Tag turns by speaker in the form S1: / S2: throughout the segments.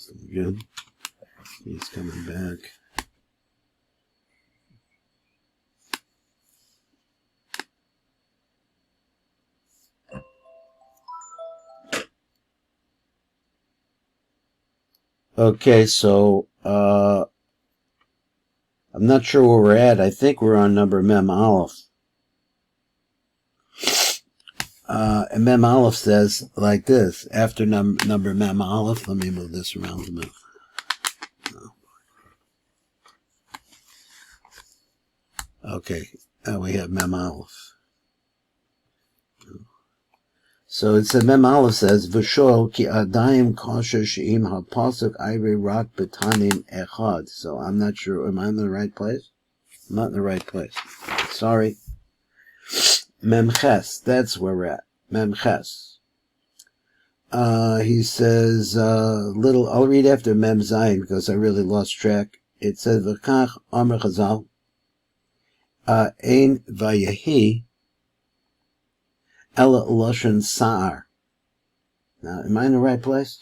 S1: lost him again. He's coming back. Okay, so I'm not sure where we're at. I think we're on number Mem Aleph. And Mem Aleph says like this. After number Mem Aleph, let me move this around a bit. Okay, we have Mem Aleph. So it said, Mem Aleph says, V'shol ki adayim kosher she'im ha'pasuk ayre rak betanim echad. So I'm not sure, am I in the right place? I'm not in the right place. Sorry. Mem Ches, that's where we're at. Mem Ches. He says, I'll read after Mem Zayin because I really lost track. It says, V'kach Amar Chazal, Ein Vayehi, Ela Lashon Sa'ar. Now, am I in the right place?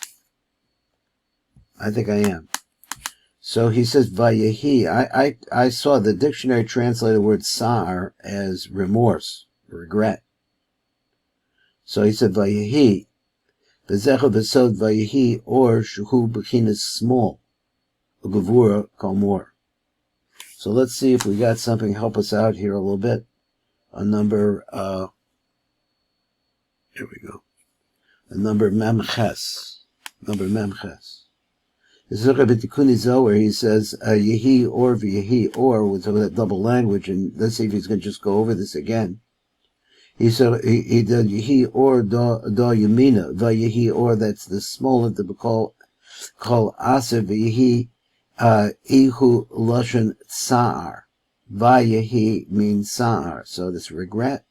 S1: I think I am. So he says, Vayehi. I saw the dictionary translate the word Sa'ar as remorse, regret. So he said, Vayehi. V'zecha v'sod Vayehi, or Shuhu B'chinas small. Gevura Kalmor. So let's see if we got something help us out here a little bit. A number, here we go. A number Mem Ches. Number Mem Ches. This is a Tikuni Zohar. He says, Yehi or V'yehi or, with that double language, and let's see if he's going to just go over this again. He said, he did Yehi or Da Yamina. V'yehi or, that's the small of the call Aser V'yehi Ihu Lashon Sa'ar. V'yehi means Sa'ar. So this regret,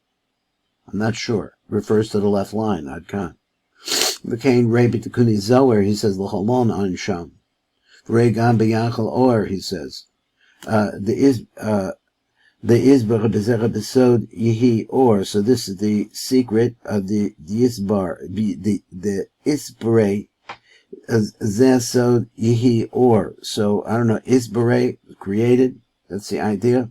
S1: I'm not sure. Refers to the left line, Ad Khan. V'kein Rebbe Tikuni Zohar, he says, L'cholon an Sham. V'regam b'yachal or, he says, the Isbar b'zera b'sod Yehi or, so this is the secret of the Isbar, the Isbare, Zesod Yehi or. So, I don't know, Isbare, created, that's the idea.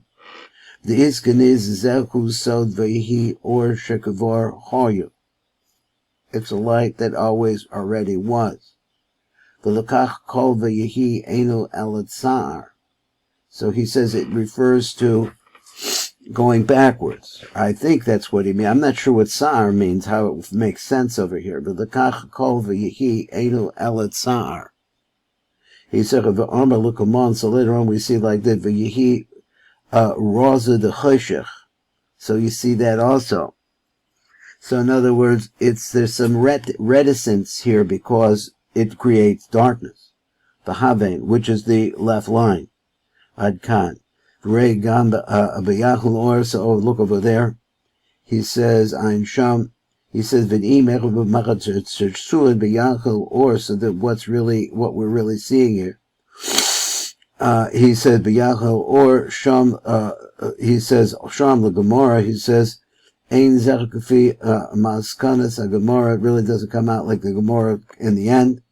S1: The Iskan is Zehu Sod V'yehi or Shekavar Hoyu. It's a light that always already was. V'lekach kol V'yehi Einu Elat Sa'ar. So he says it refers to going backwards. I think that's what he means. I'm not sure what Sa'ar means, how it makes sense over here. V'lekach kol V'yehi Einu Elat Sa'ar. He said, V'amar Lukamon, so later on we see like that, V'yehi Rosa de Choshech. So you see that also. So in other words, there's some reticence here because it creates darkness. The Havein, which is the left line. Ad Khan. Rei Gam B'yachul Or, so look over there. He says, Ein Sham, he says, V'im Echav B'machat Tzertzuad B'yachul Or, so that what we're really seeing here. He said, B'yachel, or Sham, he says, Sham the Gemara, he says, Ein Zech Kafi Maskanas, a Gemara, it really doesn't come out like the Gemara in the end.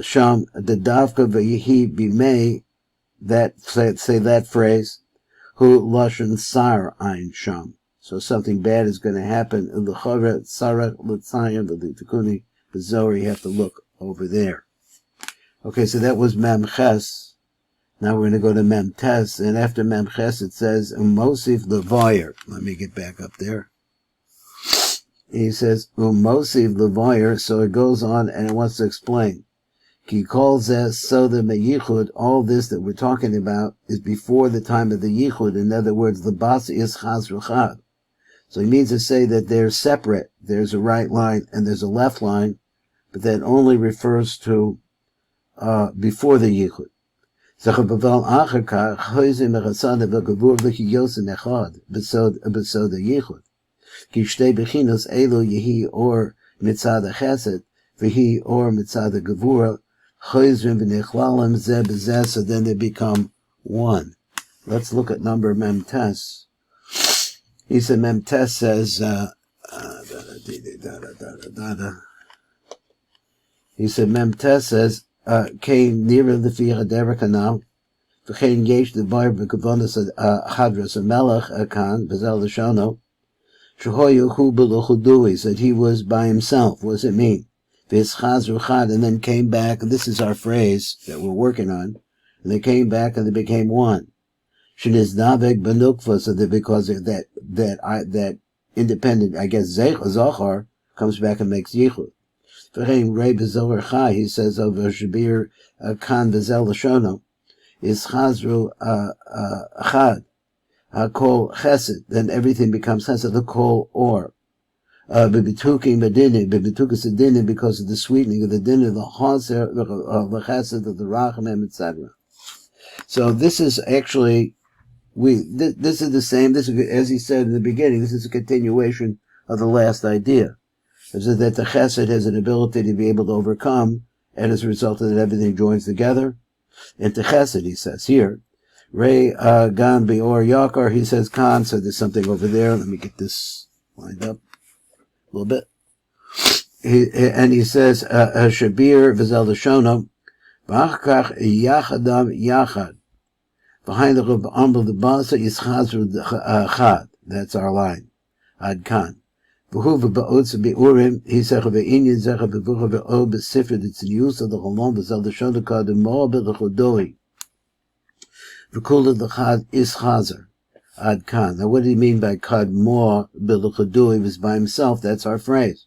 S1: Sham, the Davka V'yehi B'mei, say that phrase, Hu Lashon Sar Ein Sham. So something bad is going to happen. L'chavra Sarah L'tzayim, the Tikuni, the Zohar, you have to look over there. Okay, so that was Mem Ches. Now we're going to go to Mem Tes, and after Mem Ches it says, Mosif Levoyer. Let me get back up there. He says, Mosif Levoyer, so it goes on and it wants to explain. He calls that so the Meyichud, all this that we're talking about is before the time of the Yichud. In other words, the Bas is Chaz Rechad. So he means to say that they're separate. There's a right line and there's a left line, but that only refers to before the Yichud. So he says, so then they become one. Let's look at number Mem Tes. He said Mem Tes says, he said Mem Tes says, came nearer the Fira Derekanal. V'chein yesh the bar b'kavonas hadras melech akan b'zel l'shono shehoyu hu b'luchudui, said he was by himself. What does it mean? V'yischazru chad, and then came back, and this is our phrase that we're working on, and they came back and they became one. Sheniz davek benukva, so that because of that independent, I guess, Zohar comes back and makes yichud. V'chein rei b'zohar chai, he says over Shabir kan b'zel l'shono, is chazru chad, hakol chesed, then everything becomes chesed, the kol or. B'bitukim b'dinin, b'bitukas adinin, because of the sweetening of the dinner, the chaser, the chesed of the rachamim, etc. So this is actually, this is the same, this is, as he said in the beginning, this is a continuation of the last idea. Is that the chesed has an ability to be able to overcome, and as a result of that, everything joins together into chesed, he says here. Rei gan beor yakar, he says kan, so there's something over there. Let me get this lined up a little bit. And he says, Shabir v'zel l'shono, v'achkach yachadam yachad. Behind the Reb Ambel the Basa is chazru chad. That's our line. Ad kan. V'hu v'ba'otz v'urim, he says, v'inyin zecha v'vucha v'o b'sifra, it's the use of the cholon v'zel l'shono kad mo b'lechodoi. V'kula the chad is chazer. Ad kan. Now what do you mean by kad mo b'lechodoi? He was by himself. That's our phrase.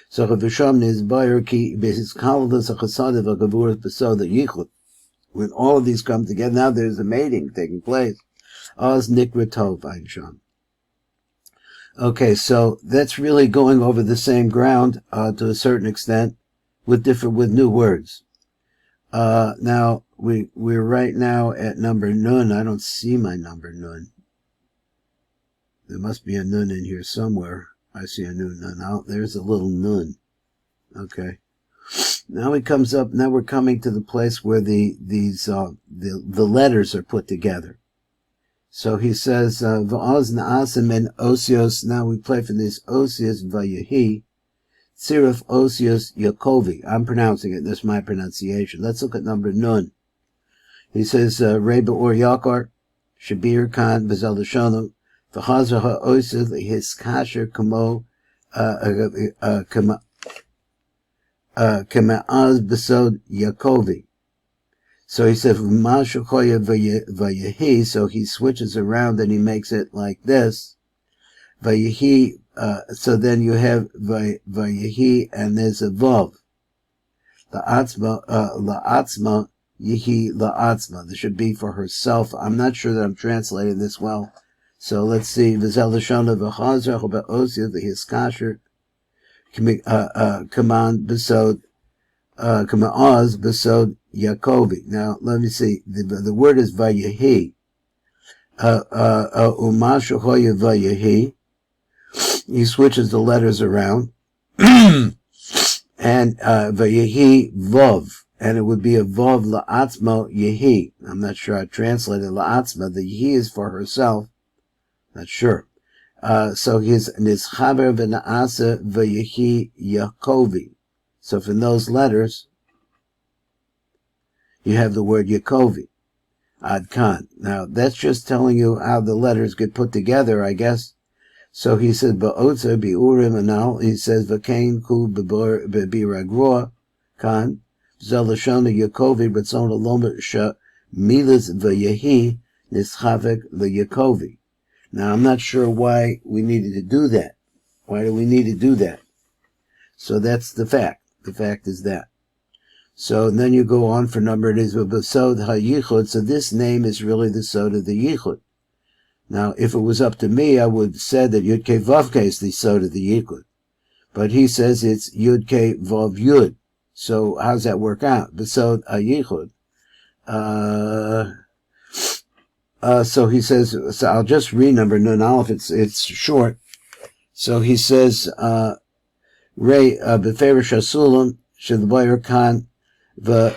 S1: So v'sham nizbayr ki b'his kaladas ha'chasadev ha'gavuras b'so the yichud. When all of these come together, now there's a mating taking place. Oz nikra tov v'ayisham. Okay, so that's really going over the same ground to a certain extent with new words. Now we're right now at number nun. I don't see my number nun. There must be a nun in here somewhere. I see a new nun. Oh, there's a little nun. Okay. Now it comes up. Now we're coming to the place where the letters are put together. So he says, "V'oz na'asim en osios." Now we play for this osios vayehi, tziruf osios Yakovi. I'm pronouncing it. That's my pronunciation. Let's look at number nun. He says, "Reba or Yakar, Shabir kan b'zel l'shono, v'chazar ha'osios hiskasher kamo kema'az b'sod Yakovi." So he says, Vayehi, so he switches around and he makes it like this. Vayehi, so then you have Vayehi and there's a Vav. La'atzma, Yehi la'atzma. This should be for herself. I'm not sure that I'm translating this well. So let's see. V'zel l'shona v'chazar ba'osya v'hiskasher kaman b'sod kama'az b'sod Yakovi. Now, let me see. The word is Vayehi. Umashu hoya Vayehi. He switches the letters around. And Vayehi Vav. And it would be a Vav La'atzma Yehi. I'm not sure I translated La'atzma. The Yehi is for herself. Not sure. So his Nizchaber V'na'asa Vayehi Yakovi. So from those letters, you have the word Yakovi, Ad Kan. Now, that's just telling you how the letters get put together, I guess. So he said, Ba'otza bi'urim anal, he says, V'kain ku b'biragroa, Kan, Zalashona Yakovi, B'tzon aloma sha, Milas v'yehi, Nischavek l'Yakovi. Now, I'm not sure why we needed to do that. Why do we need to do that? So that's the fact. The fact is that. So then you go on for number, it is B'sod HaYichud, so this name is really the Sod of the Yichud. Now, if it was up to me, I would have said that Yud Kei Vav Kei is the Sod of the Yichud. But he says it's Yud Kei Vav Yud. So how does that work out? B'sod HaYichud. So he says, so I'll just read number Nun Aleph, it's short. So he says, Rei B'ferish HaSulam, Shedbayr Kan, so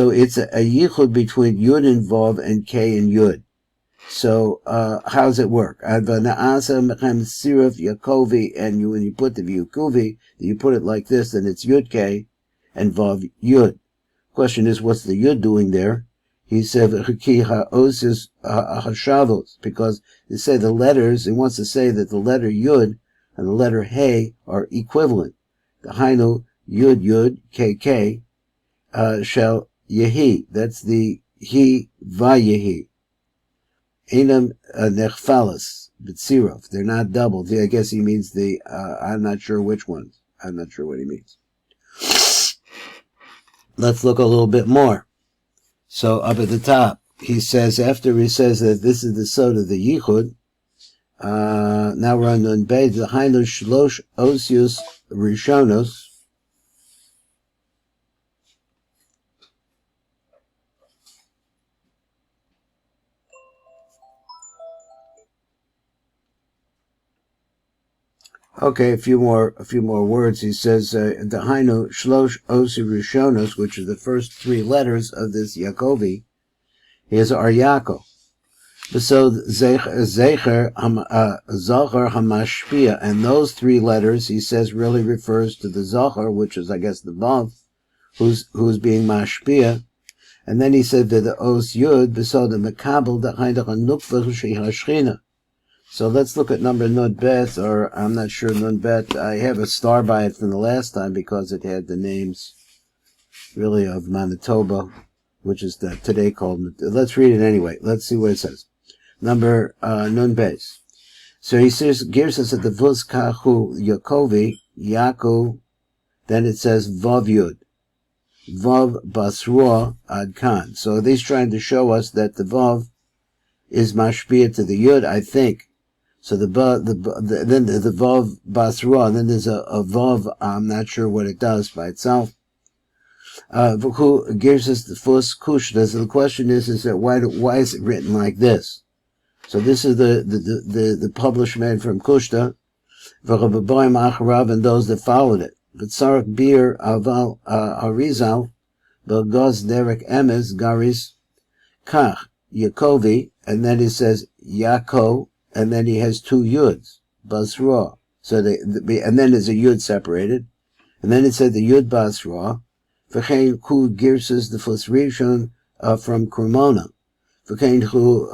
S1: it's a yichud between Yud and Vav and K and Yud. So, how does it work? And when you put the Yukuvi, you put it like this, then it's Yudke and Vav Yud. Question is, what's the Yud doing there? He said, because they say the letters, he wants to say that the letter Yud and the letter He are equivalent. The Hainu, Yud Yud, KK, shall Yehi. That's the He Vayehi. Enam nechfalas b'tzirov. They're not doubled. I guess he means the. I'm not sure which ones. I'm not sure what he means. Let's look a little bit more. So up at the top, he says after he says that this is the sod of the yichud. Now we're on Nun Beis. The Hainu shlosh osius rishonos. Okay, a few more words. He says, the Hainu Shlosh Osi Rishonos, which are the first three letters of this Yakovi, is Aryako. So Zecher Zachar Hamashpia, and those three letters, he says, really refers to the Zachar, which is, I guess, the Vav, who's being Mashpia. And then he said that the Os Yud, Besod the Mekabel, the Hainu Nukva Shechina. So let's look at number Nun Bet, or I'm not sure Nun Bet. I have a star by it from the last time because it had the names, really, of Manitoba, which is today called. Let's read it anyway. Let's see what it says. Number Nun Bet. So he says, gives us at the Vuz Kahu Yakovi, Yaku, then it says Vav Yud, Vav Basrua Ad Kan. So he's trying to show us that the Vav is Mashpia to the Yud, I think. So then the Vav Basra, then there's a Vav, I'm not sure what it does by itself. Who gives us the first Kushta. So the question is that why is it written like this? So this is the publishment from Kushta, and those that followed it. But Sarak Bir Aval Arizal, Belgoz Derek Emes Garis Kach Yakovi, and then it says Yako, and then he has two yuds, basra. So and then there's a yud separated, and then it said the yud basra. V'chein hu girsas the first rishon from Cremona. V'chein hu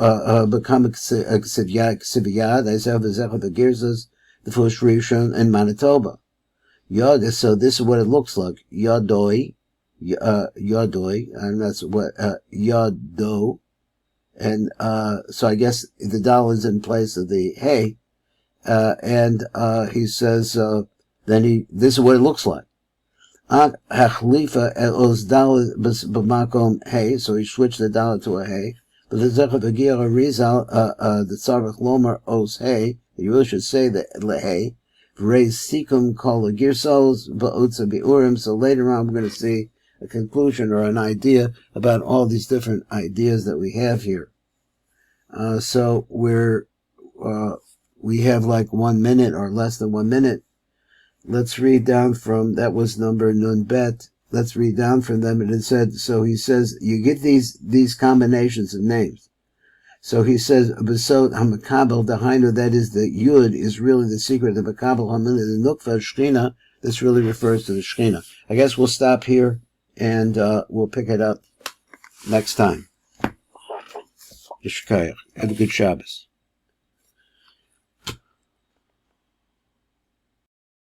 S1: become a ksiviyad. I said v'zecha the girsas the first rishon in Manitoba. Yod. So this is what it looks like. Yodoi, yodoi, and that's what yodo. And so I guess the dal is in place of the hey, and he says then this is what it looks like. So he switched the dal to a hey. But the Zechah Begira Rizal, the Tzarech Lomer Os hey, you really should say the hey. Reis Sikum Kol Girsos Ba'utza Bi'urim. So later on we're going to see a conclusion or an idea about all these different ideas that we have here. So we have like 1 minute or less than 1 minute. Let's read down from, that was number Nun Bet. Let's read down from them. And it said, so he says, you get these combinations of names. So he says, Besot HaMakabel Dahainu, that is the Yud, is really the secret of the Makabel HaMin, the Nukva Shechina. This really refers to the Shechina. I guess we'll stop here and we'll pick it up next time. Yishkayach. Have a good Shabbos.